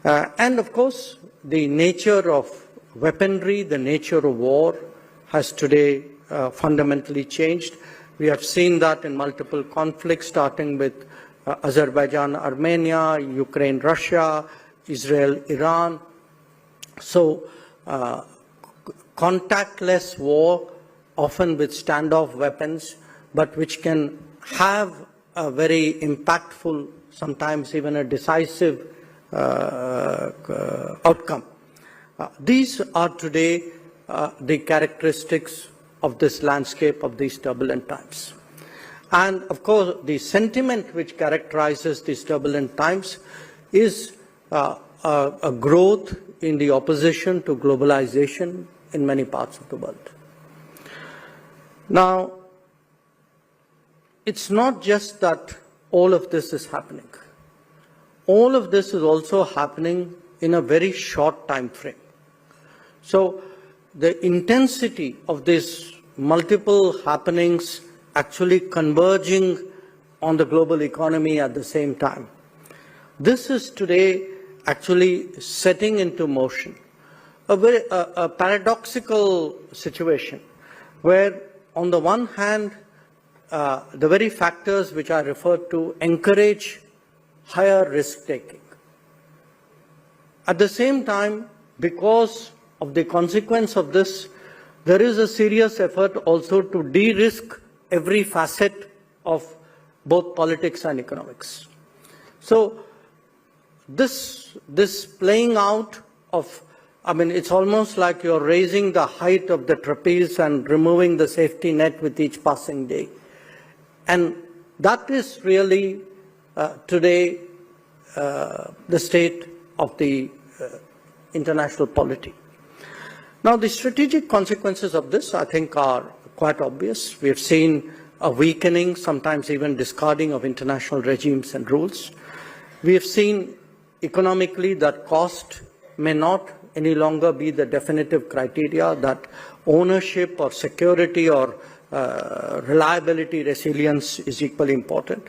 And of course, the nature of weaponry, the nature of war has today fundamentally changed. We have seen that in multiple conflicts, starting with Azerbaijan, Armenia, Ukraine, Russia, Israel, Iran. So, contactless war, often with standoff weapons, but which can have a very impactful, sometimes even a decisive outcome. These are today the characteristics of this landscape of these turbulent times. And of course, the sentiment which characterizes these turbulent times is a growth in the opposition to globalization in many parts of the world. Now, it's not just that all of this is happening. All of this is also happening in a very short time frame. So the intensity of these multiple happenings actually converging on the global economy at the same time. This is today actually setting into motion a paradoxical situation where, on the one hand, the very factors which I referred to encourage higher risk-taking. At the same time, because of the consequence of this, there is a serious effort also to de-risk every facet of both politics and economics. So this playing out of, it's almost like you're raising the height of the trapeze and removing the safety net with each passing day. And that is really today the state of the international polity. Now, the strategic consequences of this, I think, are quite obvious. We have seen a weakening, sometimes even discarding of international regimes and rules. We have seen economically that cost may not any longer be the definitive criteria, that ownership or security or reliability, resilience is equally important.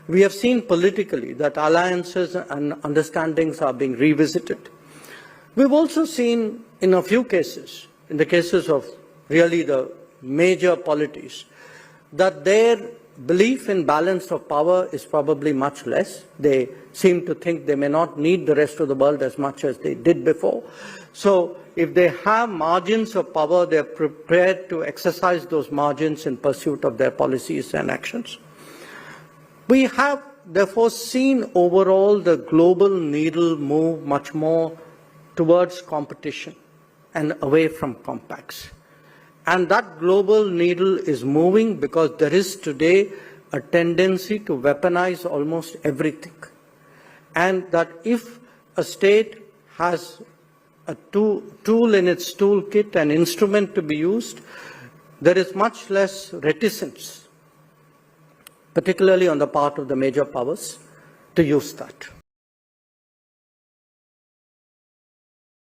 We have seen politically that alliances and understandings are being revisited. We've also seen in a few cases, in the cases of really the major polities, that their belief in balance of power is probably much less. They seem to think they may not need the rest of the world as much as they did before. So if they have margins of power, they're prepared to exercise those margins in pursuit of their policies and actions. We have therefore seen overall the global needle move much more towards competition and away from compacts. And that global needle is moving because there is today a tendency to weaponize almost everything. And that if a state has a tool in its toolkit, an instrument to be used, there is much less reticence, particularly on the part of the major powers, to use that.